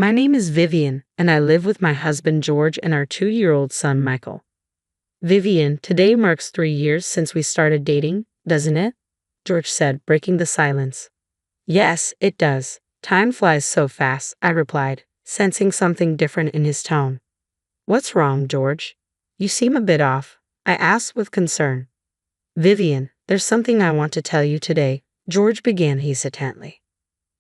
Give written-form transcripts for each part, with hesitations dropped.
My name is Vivian, and I live with my husband George and our 2-year-old son Michael. Vivian, today marks 3 years since we started dating, doesn't it? George said, breaking the silence. Yes, it does. Time flies so fast, I replied, sensing something different in his tone. What's wrong, George? You seem a bit off, I asked with concern. Vivian, there's something I want to tell you today, George began hesitantly.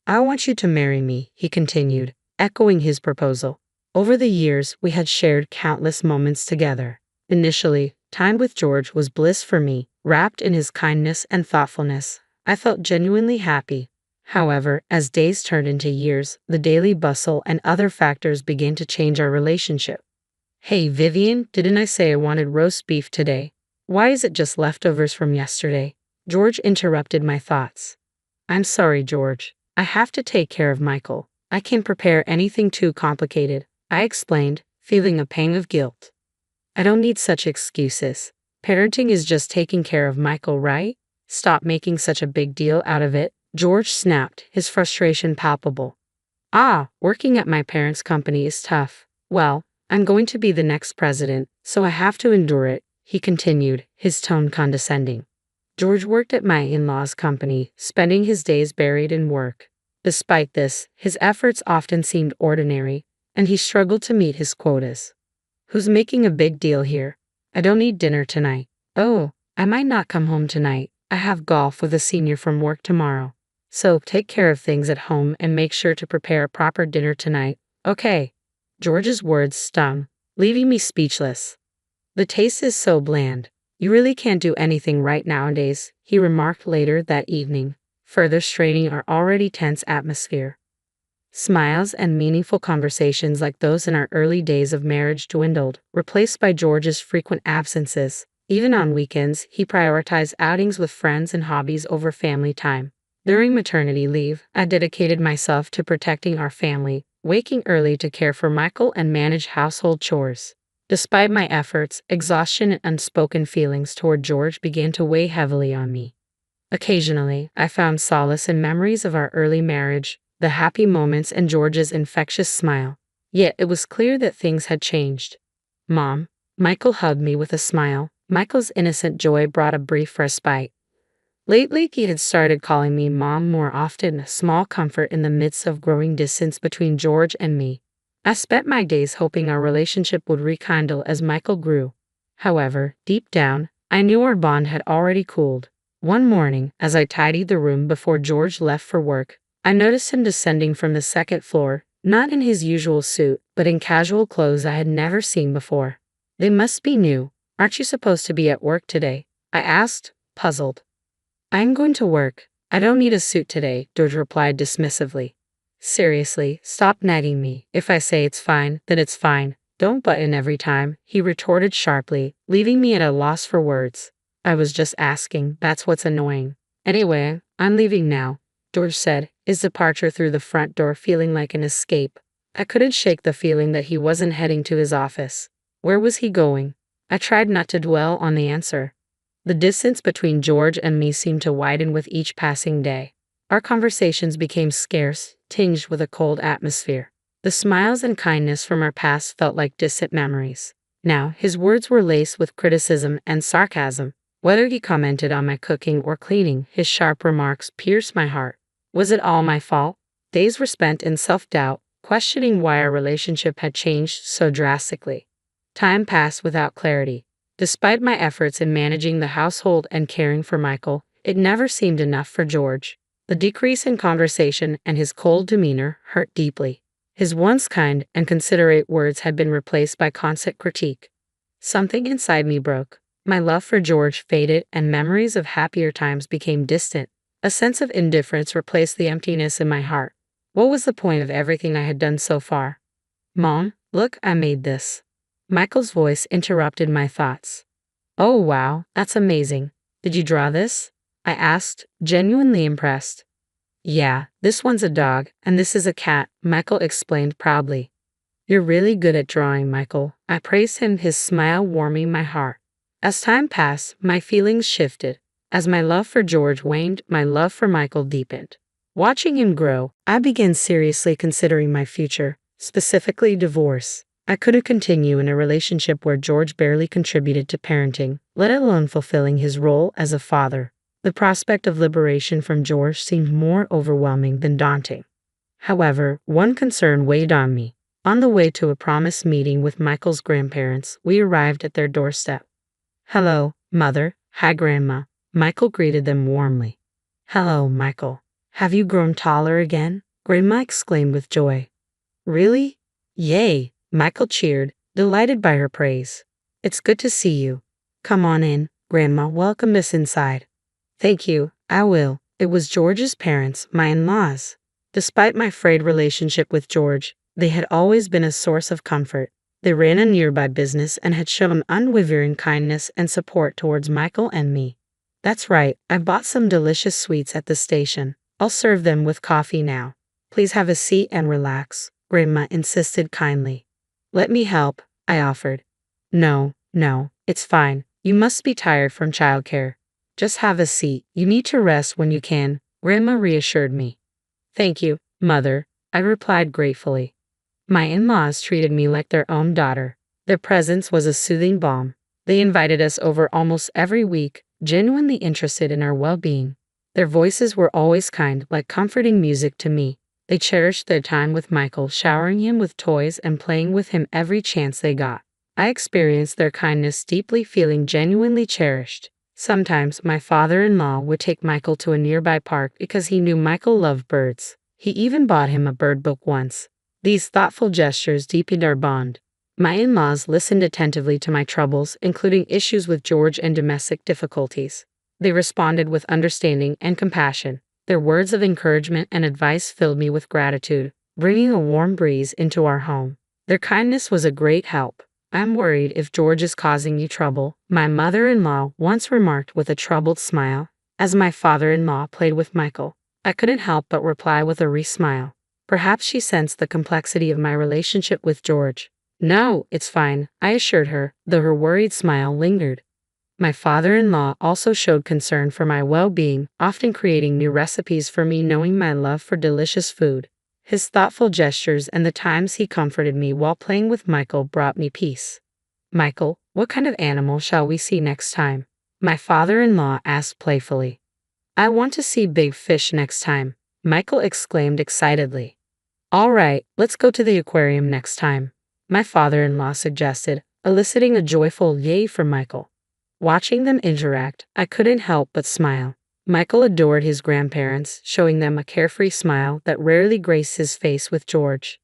I want you to marry me, he continued, echoing his proposal. Over the years, we had shared countless moments together. Initially, time with George was bliss for me, wrapped in his kindness and thoughtfulness. I felt genuinely happy. However, as days turned into years, the daily bustle and other factors began to change our relationship. Hey, Vivian, didn't I say I wanted roast beef today? Why is it just leftovers from yesterday? George interrupted my thoughts. I'm sorry, George. I have to take care of Michael. I can't prepare anything too complicated, I explained, feeling a pang of guilt. I don't need such excuses. Parenting is just taking care of Michael, right? Stop making such a big deal out of it, George snapped, his frustration palpable. Working at my parents' company is tough. Well, I'm going to be the next president, so I have to endure it, he continued, his tone condescending. George worked at my in-laws' company, spending his days buried in work. Despite this, his efforts often seemed ordinary, and he struggled to meet his quotas. Who's making a big deal here? I don't need dinner tonight. Oh, I might not come home tonight. I have golf with a senior from work tomorrow. So take care of things at home and make sure to prepare a proper dinner tonight, okay? George's words stung, leaving me speechless. The taste is so bland. You really can't do anything right nowadays, he remarked later that evening, further straining our already tense atmosphere. Smiles and meaningful conversations like those in our early days of marriage dwindled, replaced by George's frequent absences. Even on weekends, he prioritized outings with friends and hobbies over family time. During maternity leave, I dedicated myself to protecting our family, waking early to care for Michael and manage household chores. Despite my efforts, exhaustion and unspoken feelings toward George began to weigh heavily on me. Occasionally, I found solace in memories of our early marriage, the happy moments and George's infectious smile. Yet it was clear that things had changed. Mom, Michael hugged me with a smile. Michael's innocent joy brought a brief respite. Lately, he had started calling me Mom more often, a small comfort in the midst of growing distance between George and me. I spent my days hoping our relationship would rekindle as Michael grew. However, deep down, I knew our bond had already cooled. One morning, as I tidied the room before George left for work, I noticed him descending from the second floor, not in his usual suit, but in casual clothes I had never seen before. They must be new. Aren't you supposed to be at work today? I asked, puzzled. I'm going to work. I don't need a suit today, George replied dismissively. Seriously, stop nagging me. If I say it's fine, then it's fine. Don't butt in every time, he retorted sharply, leaving me at a loss for words. I was just asking, that's what's annoying. Anyway, I'm leaving now, George said, his departure through the front door feeling like an escape. I couldn't shake the feeling that he wasn't heading to his office. Where was he going? I tried not to dwell on the answer. The distance between George and me seemed to widen with each passing day. Our conversations became scarce, tinged with a cold atmosphere. The smiles and kindness from our past felt like distant memories. Now, his words were laced with criticism and sarcasm. Whether he commented on my cooking or cleaning, his sharp remarks pierced my heart. Was it all my fault? Days were spent in self-doubt, questioning why our relationship had changed so drastically. Time passed without clarity. Despite my efforts in managing the household and caring for Michael, it never seemed enough for George. The decrease in conversation and his cold demeanor hurt deeply. His once kind and considerate words had been replaced by constant critique. Something inside me broke. My love for George faded and memories of happier times became distant. A sense of indifference replaced the emptiness in my heart. What was the point of everything I had done so far? Mom, look, I made this. Michael's voice interrupted my thoughts. Oh wow, that's amazing. Did you draw this? I asked, genuinely impressed. Yeah, this one's a dog, and this is a cat, Michael explained proudly. You're really good at drawing, Michael. I praised him, his smile warming my heart. As time passed, my feelings shifted. As my love for George waned, my love for Michael deepened. Watching him grow, I began seriously considering my future. specifically divorce. I couldn't continue in a relationship where George barely contributed to parenting, let alone fulfilling his role as a father. The prospect of liberation from George seemed more overwhelming than daunting. However, one concern weighed on me. On the way to a promised meeting with Michael's grandparents, we arrived at their doorstep. "Hello, Mother." "Hi, Grandma." Michael greeted them warmly. "Hello, Michael. Have you grown taller again?" Grandma exclaimed with joy. "Really?" "Yay!" Michael cheered, delighted by her praise. "It's good to see you. Come on in, Grandma. Welcome us inside." "Thank you, I will." It was George's parents, my in-laws. Despite my frayed relationship with George, they had always been a source of comfort. They ran a nearby business and had shown unwavering kindness and support towards Michael and me. "That's right, I bought some delicious sweets at the station. I'll serve them with coffee now. Please have a seat and relax," Grandma insisted kindly. "Let me help," I offered. No, it's fine. You must be tired from childcare. Just have a seat. You need to rest when you can," Grandma reassured me. "Thank you, Mother," I replied gratefully. My in-laws treated me like their own daughter. Their presence was a soothing balm. They invited us over almost every week, genuinely interested in our well-being. Their voices were always kind, like comforting music to me. They cherished their time with Michael, showering him with toys and playing with him every chance they got. I experienced their kindness deeply, feeling genuinely cherished. Sometimes my father-in-law would take Michael to a nearby park because he knew Michael loved birds. He even bought him a bird book once. These thoughtful gestures deepened our bond. My in-laws listened attentively to my troubles, including issues with George and domestic difficulties. They responded with understanding and compassion. Their words of encouragement and advice filled me with gratitude, bringing a warm breeze into our home. Their kindness was a great help. "I'm worried if George is causing you trouble," my mother-in-law once remarked with a troubled smile, as my father-in-law played with Michael. I couldn't help but reply with a smile. Perhaps she sensed the complexity of my relationship with George. "No, it's fine," I assured her, though her worried smile lingered. My father-in-law also showed concern for my well-being, often creating new recipes for me, knowing my love for delicious food. His thoughtful gestures and the times he comforted me while playing with Michael brought me peace. "Michael, what kind of animal shall we see next time?" my father-in-law asked playfully. "I want to see big fish next time," Michael exclaimed excitedly. "All right, let's go to the aquarium next time," my father-in-law suggested, eliciting a joyful yay from Michael. Watching them interact, I couldn't help but smile. Michael adored his grandparents, showing them a carefree smile that rarely graced his face with George.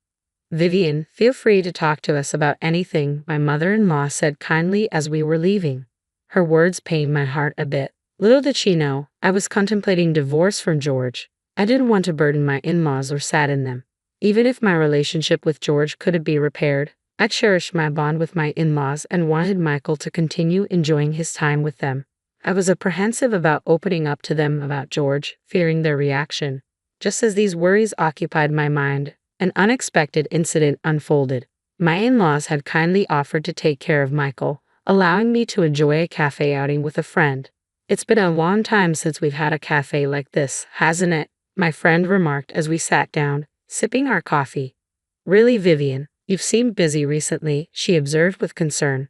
"Vivian, feel free to talk to us about anything," my mother-in-law said kindly as we were leaving. Her words pained my heart a bit. Little did she know, I was contemplating divorce from George. I didn't want to burden my in-laws or sadden them. Even if my relationship with George couldn't be repaired, I cherished my bond with my in-laws and wanted Michael to continue enjoying his time with them. I was apprehensive about opening up to them about George, fearing their reaction. Just as these worries occupied my mind, an unexpected incident unfolded. My in-laws had kindly offered to take care of Michael, allowing me to enjoy a cafe outing with a friend. "It's been a long time since we've had a cafe like this, hasn't it?" my friend remarked as we sat down, sipping our coffee. "Really, Vivian, you've seemed busy recently," she observed with concern.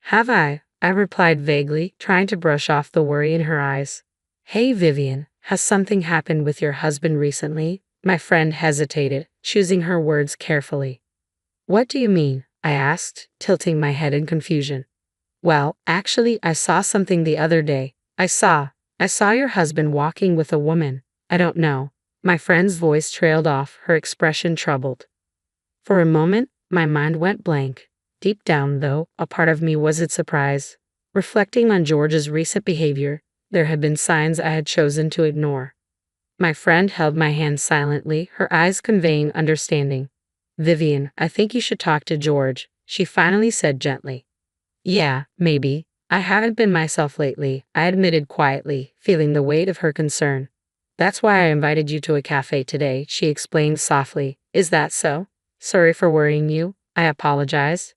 "Have I?" I replied vaguely, trying to brush off the worry in her eyes. "Hey, Vivian, has something happened with your husband recently?" My friend hesitated, choosing her words carefully. "What do you mean?" I asked, tilting my head in confusion. "Well, actually, I saw something the other day. I saw your husband walking with a woman. I don't know." My friend's voice trailed off, her expression troubled. For a moment, my mind went blank. Deep down, though, a part of me wasn't surprised. Reflecting on George's recent behavior, there had been signs I had chosen to ignore. My friend held my hand silently, her eyes conveying understanding. "Vivian, I think you should talk to George," she finally said gently. "Yeah, maybe. I haven't been myself lately," I admitted quietly, feeling the weight of her concern. "That's why I invited you to a cafe today," she explained softly. "Is that so? Sorry for worrying you," I apologized.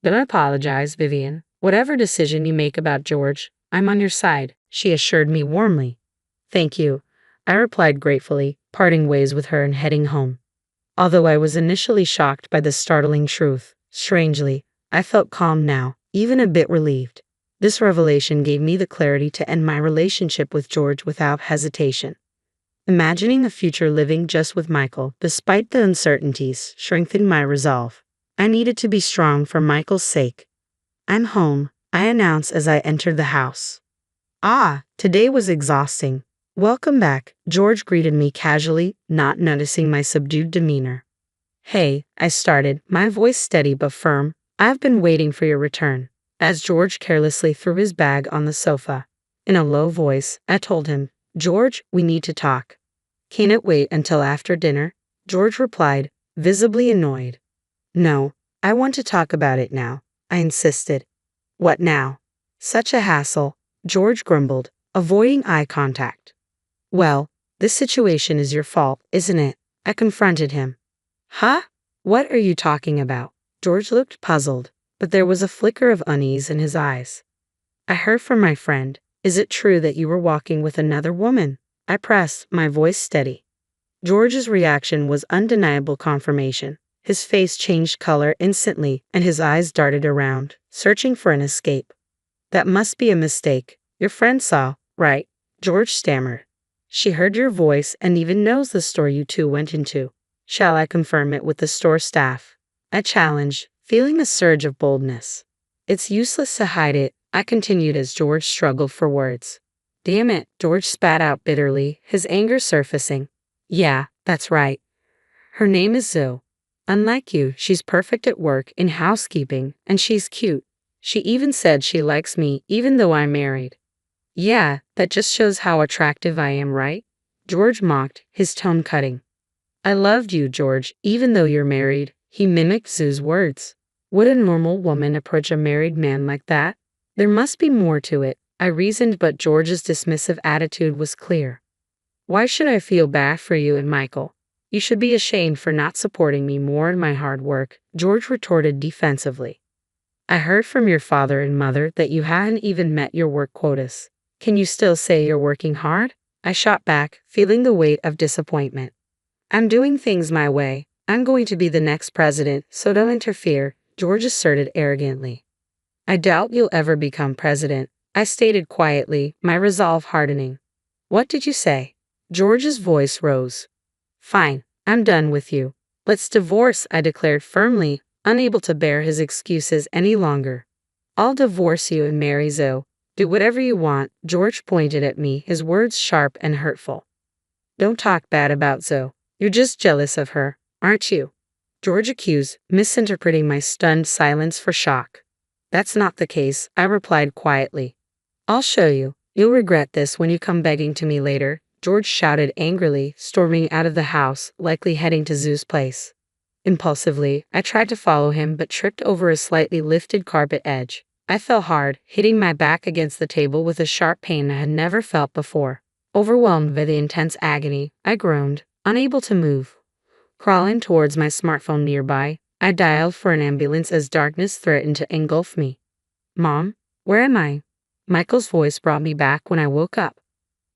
"Don't apologize, Vivian. Whatever decision you make about George, I'm on your side," she assured me warmly. "Thank you," I replied gratefully, parting ways with her and heading home. Although I was initially shocked by the startling truth, strangely, I felt calm now, even a bit relieved. This revelation gave me the clarity to end my relationship with George without hesitation. Imagining a future living just with Michael, despite the uncertainties, strengthened my resolve. I needed to be strong for Michael's sake. "I'm home," I announced as I entered the house. "Ah, today was exhausting." "Welcome back," George greeted me casually, not noticing my subdued demeanor. "Hey," I started, my voice steady but firm, "I've been waiting for your return." As George carelessly threw his bag on the sofa. In a low voice, I told him, "George, we need to talk." "Can it wait until after dinner?" George replied, visibly annoyed. "No, I want to talk about it now," I insisted. "What now?" "Such a hassle," George grumbled, avoiding eye contact. "Well, this situation is your fault, isn't it?" I confronted him. "Huh? What are you talking about?" George looked puzzled, but there was a flicker of unease in his eyes. "I heard from my friend. Is it true that you were walking with another woman?" I pressed, my voice steady. George's reaction was undeniable confirmation. His face changed color instantly, and his eyes darted around, searching for an escape. "That must be a mistake. Your friend saw, right?" George stammered. "She heard your voice and even knows the store you two went into." "Shall I confirm it with the store staff?" I challenged, feeling a surge of boldness. "It's useless to hide it," I continued as George struggled for words. "Damn it," George spat out bitterly, his anger surfacing. "Yeah, that's right. Her name is Zoe. Unlike you, she's perfect at work, in housekeeping, and she's cute. She even said she likes me, even though I'm married." "Yeah, that just shows how attractive I am, right?" George mocked, his tone cutting. "I loved you, George, even though you're married," he mimicked Zoe's words. Would a normal woman approach a married man like that? There must be more to it, I reasoned, but George's dismissive attitude was clear. "Why should I feel bad for you and Michael? You should be ashamed for not supporting me more in my hard work," George retorted defensively. "I heard from your father and mother that you hadn't even met your work quotas. Can you still say you're working hard?" I shot back, feeling the weight of disappointment. "I'm doing things my way. I'm going to be the next president, so don't interfere," George asserted arrogantly. "I doubt you'll ever become president," I stated quietly, my resolve hardening. "What did you say?" George's voice rose. "Fine, I'm done with you. Let's divorce," I declared firmly, unable to bear his excuses any longer. "I'll divorce you and marry Zoe. Do whatever you want," George pointed at me, his words sharp and hurtful. "Don't talk bad about Zoe. You're just jealous of her, aren't you?" George accused, misinterpreting my stunned silence for shock. "That's not the case," I replied quietly. "I'll show you. You'll regret this when you come begging to me later," George shouted angrily, storming out of the house, likely heading to Zoe's place. Impulsively, I tried to follow him but tripped over a slightly lifted carpet edge. I fell hard, hitting my back against the table with a sharp pain I had never felt before. Overwhelmed by the intense agony, I groaned, unable to move. Crawling towards my smartphone nearby, I dialed for an ambulance as darkness threatened to engulf me. "Mom, where am I?" Michael's voice brought me back when I woke up.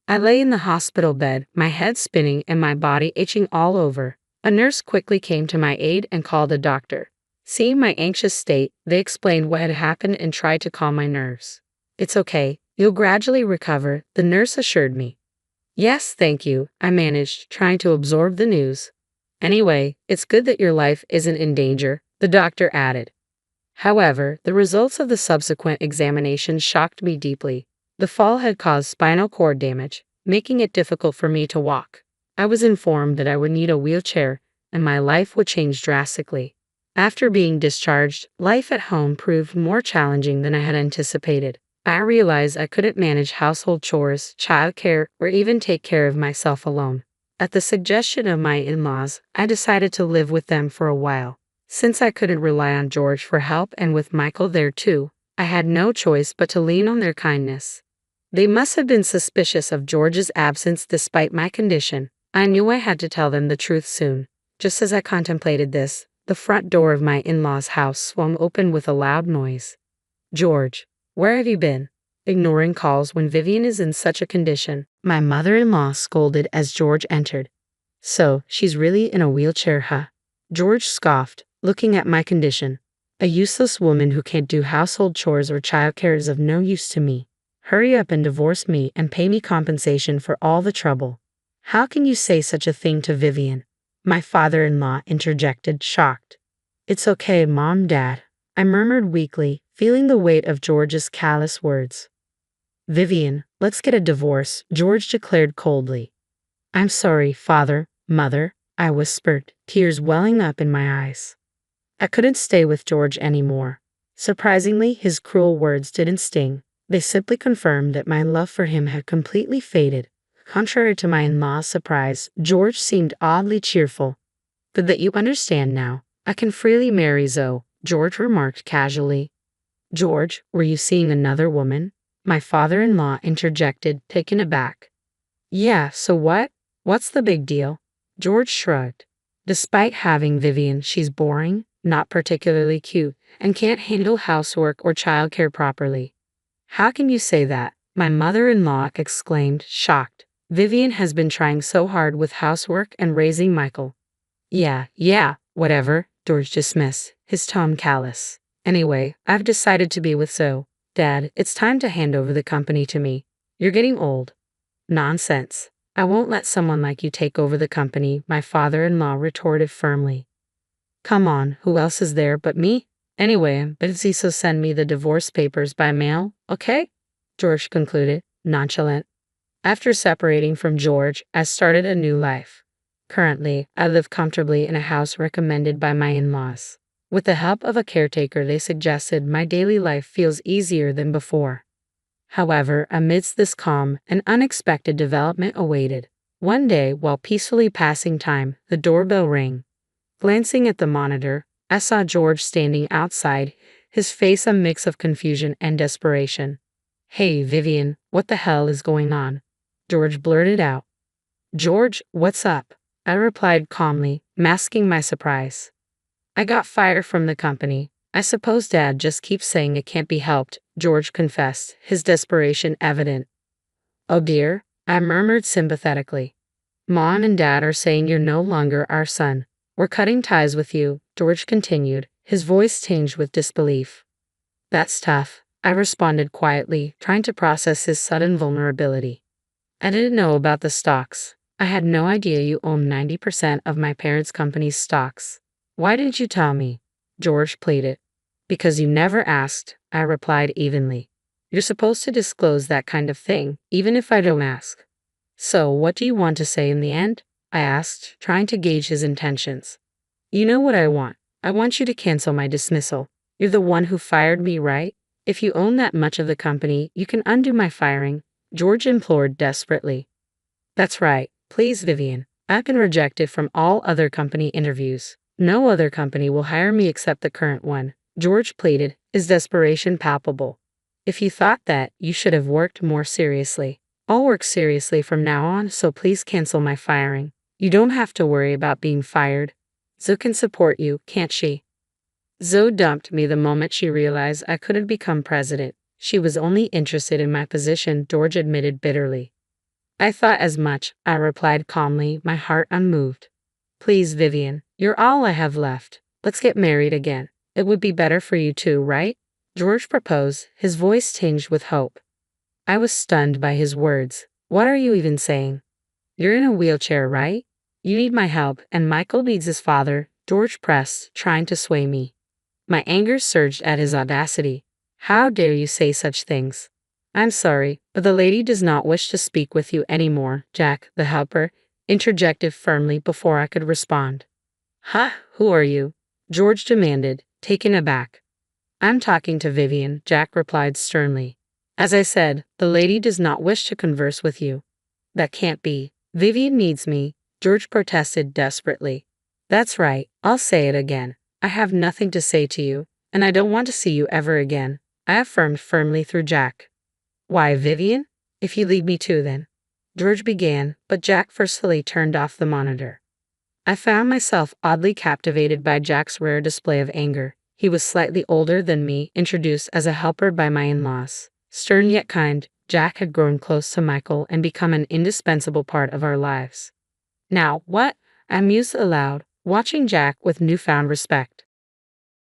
I lay in the hospital bed, my head spinning and my body itching all over. A nurse quickly came to my aid and called a doctor. Seeing my anxious state, they explained what had happened and tried to calm my nerves. "It's okay, you'll gradually recover," the nurse assured me. "Yes, thank you," I managed, trying to absorb the news. "Anyway, it's good that your life isn't in danger," the doctor added. However, the results of the subsequent examination shocked me deeply. The fall had caused spinal cord damage, making it difficult for me to walk. I was informed that I would need a wheelchair, and my life would change drastically. After being discharged, life at home proved more challenging than I had anticipated. I realized I couldn't manage household chores, childcare, or even take care of myself alone. At the suggestion of my in-laws, I decided to live with them for a while. Since I couldn't rely on George for help and with Michael there too, I had no choice but to lean on their kindness. They must have been suspicious of George's absence despite my condition. I knew I had to tell them the truth soon. Just as I contemplated this, the front door of my in-laws' house swung open with a loud noise. "George, where have you been?" Ignoring calls when Vivian is in such a condition, my mother-in-law scolded as George entered. "So, she's really in a wheelchair, huh?" George scoffed, looking at my condition. A useless woman who can't do household chores or childcare is of no use to me. Hurry up and divorce me and pay me compensation for all the trouble. How can you say such a thing to Vivian? My father-in-law interjected, shocked. It's okay, Mom, Dad, I murmured weakly, feeling the weight of George's callous words. Vivian, let's get a divorce, George declared coldly. I'm sorry, Father, Mother, I whispered, tears welling up in my eyes. I couldn't stay with George anymore. Surprisingly, his cruel words didn't sting. They simply confirmed that my love for him had completely faded. Contrary to my in-law's surprise, George seemed oddly cheerful. But that you understand now, I can freely marry Zoe, George remarked casually. George, were you seeing another woman? My father-in-law interjected, taken aback. Yeah, so what? What's the big deal? George shrugged. Despite having Vivian, she's boring, not particularly cute, and can't handle housework or childcare properly. How can you say that? My mother-in-law exclaimed, shocked. Vivian has been trying so hard with housework and raising Michael. Yeah, whatever, George dismissed, his tone callous. Anyway, I've decided to be with Zoe. Dad, it's time to hand over the company to me. You're getting old. Nonsense. I won't let someone like you take over the company, my father-in-law retorted firmly. Come on, who else is there but me? Anyway, I'm busy, so send me the divorce papers by mail, okay? George concluded, nonchalant. After separating from George, I started a new life. Currently, I live comfortably in a house recommended by my in-laws. With the help of a caretaker, they suggested my daily life feels easier than before. However, amidst this calm, an unexpected development awaited. One day, while peacefully passing time, the doorbell rang. Glancing at the monitor, I saw George standing outside, his face a mix of confusion and desperation. Hey, Vivian, what the hell is going on? George blurted out. George, what's up? I replied calmly, masking my surprise. I got fired from the company. I suppose Dad just keeps saying it can't be helped, George confessed, his desperation evident. Oh dear, I murmured sympathetically. Mom and Dad are saying you're no longer our son. We're cutting ties with you, George continued, his voice tinged with disbelief. That's tough, I responded quietly, trying to process his sudden vulnerability. I didn't know about the stocks. I had no idea you owned 90% of my parents' company's stocks. Why didn't you tell me? George pleaded. Because you never asked, I replied evenly. You're supposed to disclose that kind of thing, even if I don't ask. So, what do you want to say in the end? I asked, trying to gauge his intentions. You know what I want. I want you to cancel my dismissal. You're the one who fired me, right? If you own that much of the company, you can undo my firing, George implored desperately. That's right. Please, Vivian. I've been rejected from all other company interviews. No other company will hire me except the current one, George pleaded, his desperation palpable. If you thought that, you should have worked more seriously. I'll work seriously from now on, so please cancel my firing. You don't have to worry about being fired. Zoe can support you, can't she? Zoe dumped me the moment she realized I couldn't become president. She was only interested in my position, George admitted bitterly. I thought as much, I replied calmly, my heart unmoved. Please, Vivian, you're all I have left. Let's get married again. It would be better for you too, right? George proposed, his voice tinged with hope. I was stunned by his words. What are you even saying? You're in a wheelchair, right? You need my help, and Michael needs his father, George pressed, trying to sway me. My anger surged at his audacity. How dare you say such things? I'm sorry, but the lady does not wish to speak with you anymore, Jack, the helper, interjected firmly before I could respond. Huh? Who are you? George demanded, taken aback. I'm talking to Vivian, Jack replied sternly. As I said, the lady does not wish to converse with you. That can't be. Vivian needs me, George protested desperately. That's right, I'll say it again. I have nothing to say to you, and I don't want to see you ever again, I affirmed firmly through Jack. Why, Vivian? If you leave me too, then. George began, but Jack forcefully turned off the monitor. I found myself oddly captivated by Jack's rare display of anger. He was slightly older than me, introduced as a helper by my in-laws. Stern yet kind, Jack had grown close to Michael and become an indispensable part of our lives. Now, what? I mused aloud. watching Jack with newfound respect.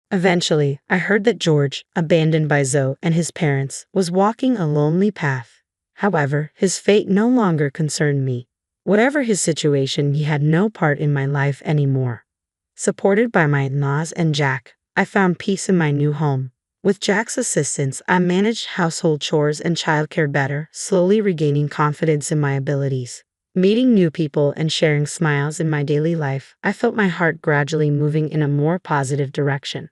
Eventually, I heard that George, abandoned by Zoe and his parents, was walking a lonely path. However, his fate no longer concerned me. Whatever his situation, he had no part in my life anymore. Supported by my in-laws and Jack, I found peace in my new home. With Jack's assistance, I managed household chores and childcare better, slowly regaining confidence in my abilities. Meeting new people and sharing smiles in my daily life, I felt my heart gradually moving in a more positive direction.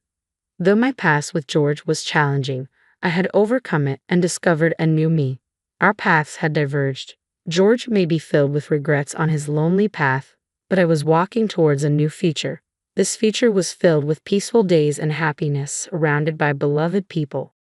Though my past with George was challenging, I had overcome it and discovered a new me. Our paths had diverged. George may be filled with regrets on his lonely path, but I was walking towards a new future. This future was filled with peaceful days and happiness, surrounded by beloved people.